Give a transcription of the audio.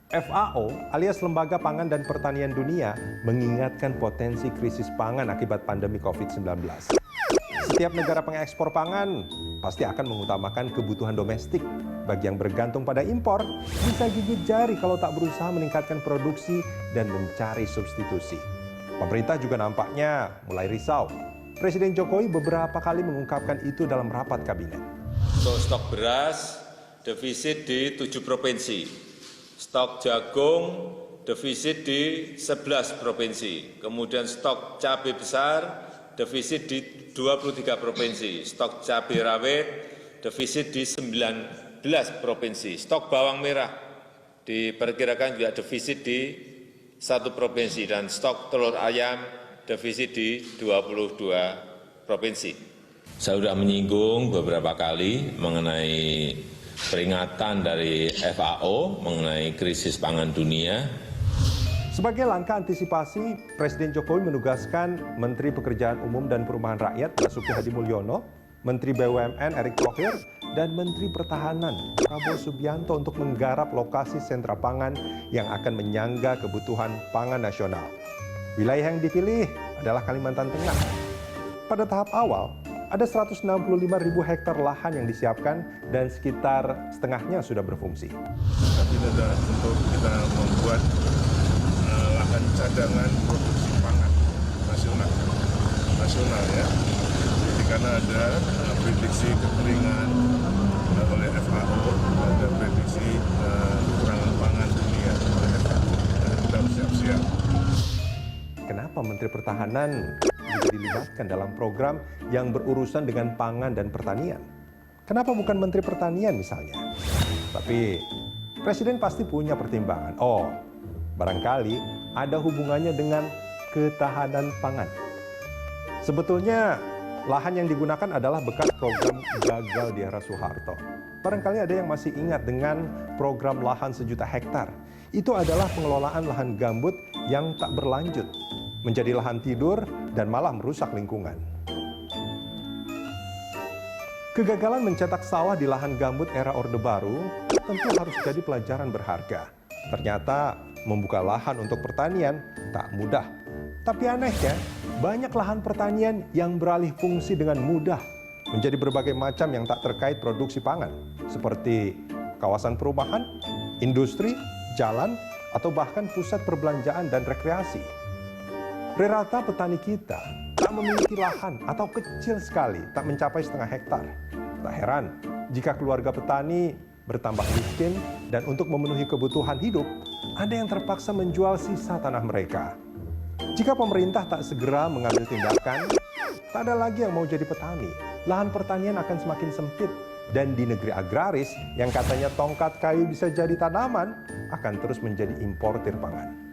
FAO alias Lembaga Pangan dan Pertanian Dunia mengingatkan potensi krisis pangan akibat pandemi COVID-19. Setiap negara pengekspor pangan pasti akan mengutamakan kebutuhan domestik. Bagi yang bergantung pada impor, bisa gigit jari kalau tak berusaha meningkatkan produksi dan mencari substitusi. Pemerintah juga nampaknya mulai risau. Presiden Jokowi beberapa kali mengungkapkan itu dalam rapat kabinet. Untuk stok beras, defisit di 7 provinsi. Stok jagung, defisit di 11 provinsi. Kemudian stok cabai besar, defisit di 23 provinsi. Stok cabai rawit, defisit di 19 provinsi. Stok bawang merah diperkirakan juga defisit di 1 provinsi. Dan stok telur ayam, defisit di 22 provinsi. Saya sudah menyinggung beberapa kali mengenai peringatan dari FAO mengenai krisis pangan dunia. Sebagai langkah antisipasi, Presiden Jokowi menugaskan Menteri Pekerjaan Umum dan Perumahan Rakyat Basuki Hadi Mulyono, Menteri BUMN Erick Thohir, dan Menteri Pertahanan Prabowo Subianto untuk menggarap lokasi sentra pangan yang akan menyangga kebutuhan pangan nasional. Wilayah yang dipilih adalah Kalimantan Tengah. Pada tahap awal, ada 165.000 hektar lahan yang disiapkan dan sekitar setengahnya sudah berfungsi. Tapi adalah untuk kita membuat lahan cadangan produksi pangan nasional ya. Jadi karena ada prediksi kekeringan oleh FAO, ada prediksi kekurangan pangan dunia oleh FAO. Kita harus siap-siap. Kenapa Menteri Pertahanan juga dilibatkan dalam program yang berurusan dengan pangan dan pertanian? Kenapa bukan Menteri Pertanian misalnya? Tapi Presiden pasti punya pertimbangan. Oh, barangkali ada hubungannya dengan ketahanan pangan. Sebetulnya lahan yang digunakan adalah bekas program gagal di era Soeharto. Barangkali ada yang masih ingat dengan program lahan 1 juta hektar. Itu adalah pengelolaan lahan gambut yang tak berlanjut, menjadi lahan tidur dan malah merusak lingkungan. Kegagalan mencetak sawah di lahan gambut era Orde Baru tentu harus jadi pelajaran berharga. Ternyata membuka lahan untuk pertanian tak mudah. Tapi anehnya, banyak lahan pertanian yang beralih fungsi dengan mudah menjadi berbagai macam yang tak terkait produksi pangan, seperti kawasan perumahan, industri, jalan, atau bahkan pusat perbelanjaan dan rekreasi. Rata petani kita tak memiliki lahan atau kecil sekali, tak mencapai setengah hektar. Tak heran jika keluarga petani bertambah miskin dan untuk memenuhi kebutuhan hidup, ada yang terpaksa menjual sisa tanah mereka. Jika pemerintah tak segera mengambil tindakan, tak ada lagi yang mau jadi petani. Lahan pertanian akan semakin sempit, dan di negeri agraris yang katanya tongkat kayu bisa jadi tanaman, akan terus menjadi importir pangan.